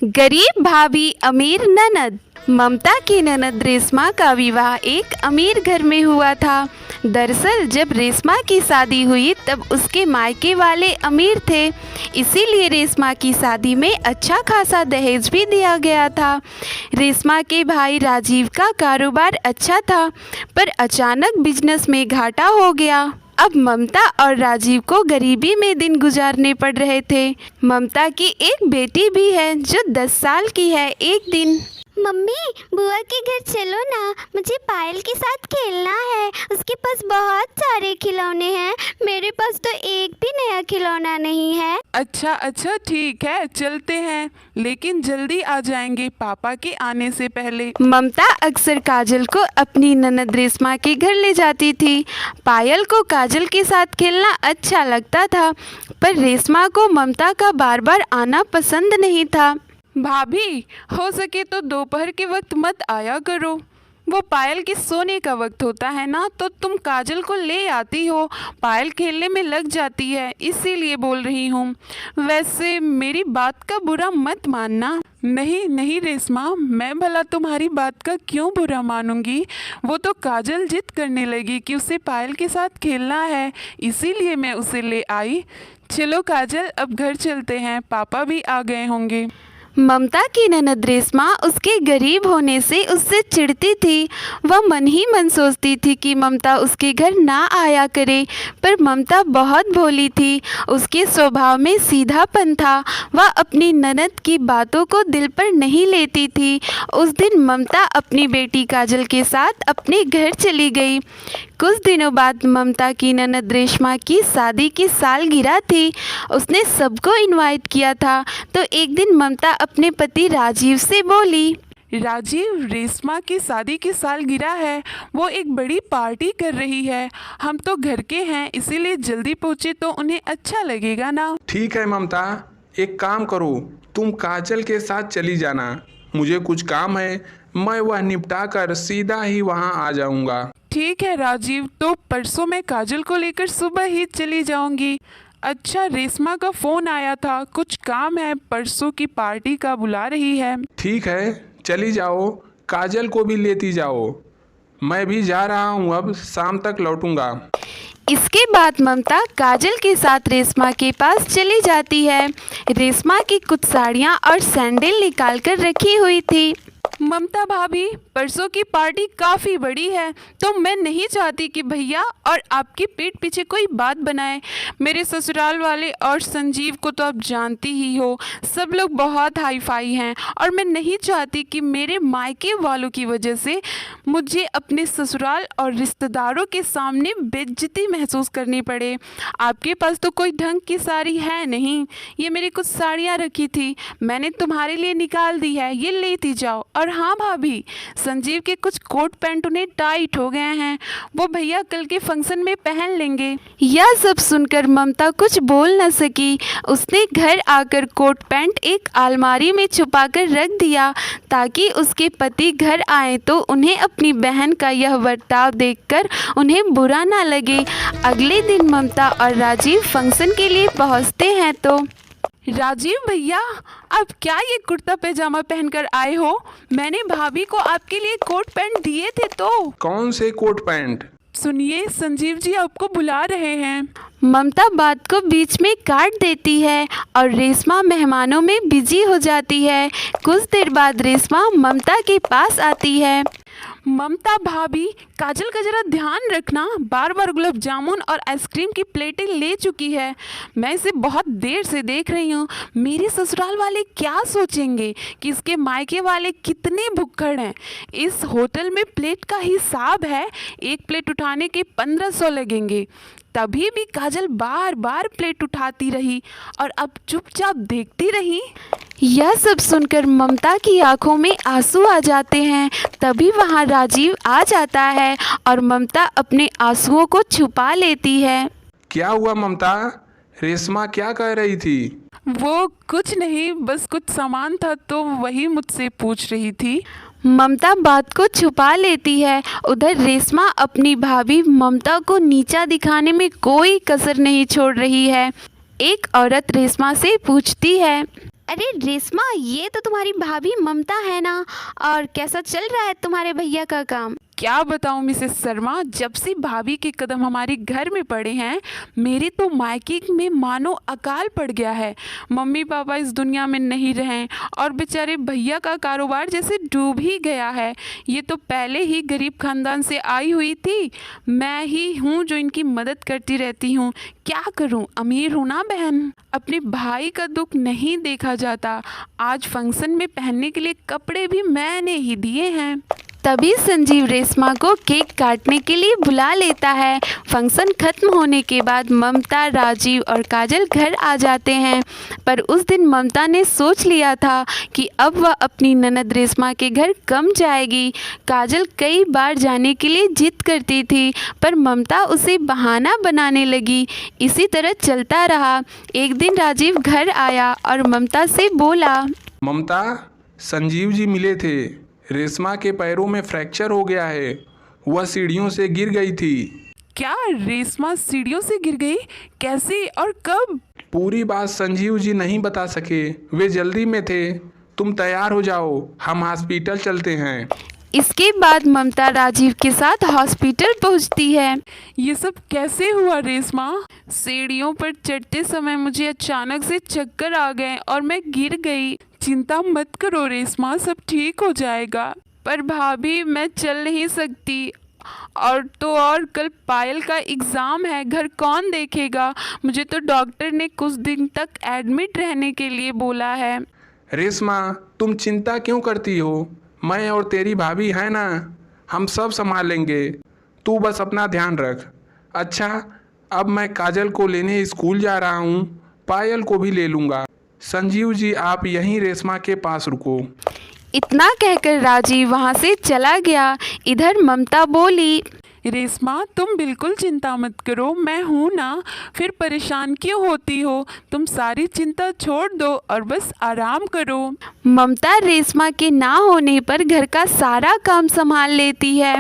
गरीब भाभी अमीर ननद। ममता की ननद रेशमा का विवाह एक अमीर घर में हुआ था। दरअसल जब रेशमा की शादी हुई तब उसके मायके वाले अमीर थे, इसीलिए रेशमा की शादी में अच्छा खासा दहेज भी दिया गया था। रेशमा के भाई राजीव का कारोबार अच्छा था, पर अचानक बिजनेस में घाटा हो गया। अब ममता और राजीव को गरीबी में दिन गुजारने पड़ रहे थे। ममता की एक बेटी भी है जो 10 साल की है। एक दिन मम्मी, बुआ के घर चलो ना, मुझे पायल के साथ खेलना है। उसके पास बहुत सारे खिलौने हैं, मेरे पास तो एक भी नया खिलौना नहीं है। अच्छा ठीक है, चलते हैं, लेकिन जल्दी आ जाएंगे पापा के आने से पहले। ममता अक्सर काजल को अपनी ननद रेशमा के घर ले जाती थी। पायल को काजल के साथ खेलना अच्छा लगता था, पर रेशमा को ममता का बार बार आना पसंद नहीं था। भाभी, हो सके तो दोपहर के वक्त मत आया करो, वो पायल के सोने का वक्त होता है ना, तो तुम काजल को ले आती हो, पायल खेलने में लग जाती है, इसीलिए बोल रही हूँ। वैसे मेरी बात का बुरा मत मानना। नहीं रेशमा, मैं भला तुम्हारी बात का क्यों बुरा मानूंगी। वो तो काजल जिद करने लगी कि उसे पायल के साथ खेलना है, इसीलिए मैं उसे ले आई। चलो काजल, अब घर चलते हैं, पापा भी आ गए होंगे। ममता की ननद रेशमा उसके गरीब होने से उससे चिढ़ती थी। वह मन ही मन सोचती थी कि ममता उसके घर ना आया करे, पर ममता बहुत भोली थी। उसके स्वभाव में सीधापन था। वह अपनी ननद की बातों को दिल पर नहीं लेती थी। उस दिन ममता अपनी बेटी काजल के साथ अपने घर चली गई। कुछ दिनों बाद ममता की ननद रेशमा की शादी की सालगिरह थी। उसने सबको इनवाइट किया था, तो एक दिन ममता अपने पति राजीव से बोली, राजीव, रेशमा की शादी की सालगिरह है, वो एक बड़ी पार्टी कर रही है, हम तो घर के हैं, इसीलिए जल्दी पहुँचे तो उन्हें अच्छा लगेगा ना। ठीक है ममता, एक काम करो, तुम काजल के साथ चली जाना, मुझे कुछ काम है, मैं वह निपटा कर सीधा ही वहाँ आ जाऊँगा। ठीक है राजीव, तो परसों मैं काजल को लेकर सुबह ही चली जाऊंगी। अच्छा, रेशमा का फ़ोन आया था, कुछ काम है, परसों की पार्टी का बुला रही है। ठीक है, चली जाओ, काजल को भी लेती जाओ, मैं भी जा रहा हूँ, अब शाम तक लौटूंगा। इसके बाद ममता काजल के साथ रेशमा के पास चली जाती है। रेशमा की कुछ साड़ियाँ और सैंडल निकाल कर रखी हुई थी। ममता भाभी, परसों की पार्टी काफ़ी बड़ी है, तो मैं नहीं चाहती कि भैया और आपकी पीठ पीछे कोई बात बनाए। मेरे ससुराल वाले और संजीव को तो आप जानती ही हो, सब लोग बहुत हाई फाई हैं, और मैं नहीं चाहती कि मेरे मायके वालों की वजह से मुझे अपने ससुराल और रिश्तेदारों के सामने बेइज्जती महसूस करनी पड़े। आपके पास तो कोई ढंग की साड़ी है नहीं, ये मेरी कुछ साड़ियाँ रखी थी, मैंने तुम्हारे लिए निकाल दी है, ये लेती जाओ। और हाँ भाभी, संजीव के कुछ कोट पैंट उन्हें टाइट हो गए हैं, वो भैया कल के फंक्शन में पहन लेंगे। यह सब सुनकर ममता कुछ बोल न सकी। उसने घर आकर कोट पैंट एक अलमारी में छुपाकर रख दिया, ताकि उसके पति घर आए तो उन्हें अपनी बहन का यह बर्ताव देखकर उन्हें बुरा ना लगे। अगले दिन ममता और राजीव फंक्शन के लिए पहुंचते हैं तो राजीव भैया, आप क्या ये कुर्ता पैजामा पहनकर आए हो? मैंने भाभी को आपके लिए कोट पैंट दिए थे तो। कौन से कोट पैंट? सुनिए, संजीव जी आपको बुला रहे हैं। ममता बात को बीच में काट देती है और रेशमा मेहमानों में बिजी हो जाती है। कुछ देर बाद रेशमा ममता के पास आती है। ममता भाभी, काजल का जरा ध्यान रखना, बार बार गुलाब जामुन और आइसक्रीम की प्लेटें ले चुकी है, मैं इसे बहुत देर से देख रही हूँ। मेरे ससुराल वाले क्या सोचेंगे कि इसके मायके वाले कितने भुक्कड़ हैं। इस होटल में प्लेट का हिसाब है, एक प्लेट उठाने के 1500 लगेंगे। तभी भी काजल बार बार प्लेट उठाती रही और अब चुपचाप देखती रही। यह सब सुनकर ममता की आंखों में आंसू आ जाते हैं। तभी वहां राजीव आ जाता है और ममता अपने आंसुओं को छुपा लेती है। क्या हुआ ममता, रेशमा क्या कह रही थी? वो कुछ नहीं, बस कुछ सामान था तो वही मुझसे पूछ रही थी। ममता बात को छुपा लेती है। उधर रेशमा अपनी भाभी ममता को नीचा दिखाने में कोई कसर नहीं छोड़ रही है। एक औरत रेशमा से पूछती है, अरे रेशमा, ये तो तुम्हारी भाभी ममता है ना। और कैसा चल रहा है तुम्हारे भैया का काम? क्या बताऊं मिसेस शर्मा, जब से भाभी के कदम हमारे घर में पड़े हैं मेरे तो मायके में मानो अकाल पड़ गया है। मम्मी पापा इस दुनिया में नहीं रहे और बेचारे भैया का कारोबार जैसे डूब ही गया है। ये तो पहले ही गरीब खानदान से आई हुई थी, मैं ही हूँ जो इनकी मदद करती रहती हूँ। क्या करूँ, अमीर हूँ ना बहन। अपने भाई का दुख नहीं देखा जाता। आज फंक्शन में पहनने के लिए कपड़े भी मैंने ही दिए हैं। तभी संजीव रेशमा को केक काटने के लिए बुला लेता है। फंक्शन खत्म होने के बाद ममता, राजीव और काजल घर आ जाते हैं। पर उस दिन ममता ने सोच लिया था कि अब वह अपनी ननद रेशमा के घर कम जाएगी। काजल कई बार जाने के लिए जिद करती थी, पर ममता उसे बहाना बनाने लगी। इसी तरह चलता रहा। एक दिन राजीव घर आया और ममता से बोला, ममता, संजीव जी मिले थे। रेशमा के पैरों में फ्रैक्चर हो गया है, वह सीढ़ियों से गिर गई थी। क्या रेशमा सीढ़ियों से गिर गई? कैसे और कब? पूरी बात संजीव जी नहीं बता सके, वे जल्दी में थे। तुम तैयार हो जाओ, हम हॉस्पिटल चलते हैं। इसके बाद ममता राजीव के साथ हॉस्पिटल पहुंचती है। ये सब कैसे हुआ रेशमा? सीढ़ियों पर चढ़ते समय मुझे अचानक से चक्कर आ गए और मैं गिर गई। चिंता मत करो रेशमा, सब ठीक हो जाएगा। पर भाभी, मैं चल नहीं सकती। और कल पायल का एग्ज़ाम है, घर कौन देखेगा? मुझे तो डॉक्टर ने कुछ दिन तक एडमिट रहने के लिए बोला है। रेशमा, तुम चिंता क्यों करती हो? मैं और तेरी भाभी है ना, हम सब संभाल लेंगे। तू बस अपना ध्यान रख। अच्छा, अब मैं काजल को लेने स्कूल जा रहा हूँ, पायल को भी ले लूँगा। संजीव जी, आप यहीं रेशमा के पास रुको। इतना कहकर राजीव वहां से चला गया। इधर ममता बोली, रेशमा, तुम बिल्कुल चिंता मत करो, मैं हूँ ना। फिर परेशान क्यों होती हो? तुम सारी चिंता छोड़ दो और बस आराम करो। ममता रेशमा के ना होने पर घर का सारा काम संभाल लेती है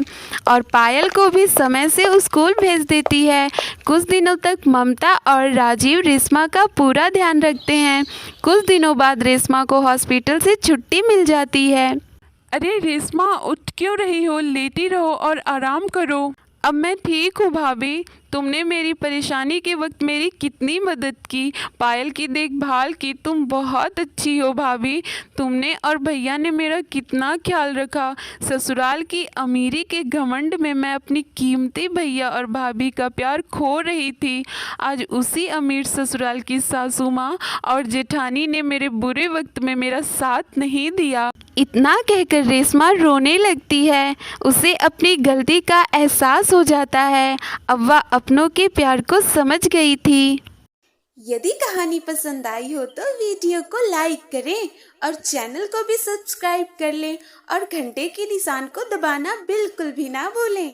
और पायल को भी समय से स्कूल भेज देती है। कुछ दिनों तक ममता और राजीव रेशमा का पूरा ध्यान रखते हैं। कुछ दिनों बाद रेशमा को हॉस्पिटल से छुट्टी मिल जाती है। अरे रेशमा, उठ क्यों रही हो? लेटी रहो और आराम करो। अब मैं ठीक हूँ भाभी। तुमने मेरी परेशानी के वक्त मेरी कितनी मदद की, पायल की देखभाल की। तुम बहुत अच्छी हो भाभी। तुमने और भैया ने मेरा कितना ख्याल रखा। ससुराल की अमीरी के घमंड में मैं अपनी कीमती भैया और भाभी का प्यार खो रही थी। आज उसी अमीर ससुराल की सासू माँ और जेठानी ने मेरे बुरे वक्त में मेरा साथ नहीं दिया। इतना कहकर रेशमा रोने लगती है। उसे अपनी गलती का एहसास हो जाता है। अब वह अपनों के प्यार को समझ गई थी। यदि कहानी पसंद आई हो तो वीडियो को लाइक करें और चैनल को भी सब्सक्राइब कर लें और घंटे के निशान को दबाना बिल्कुल भी ना भूलें।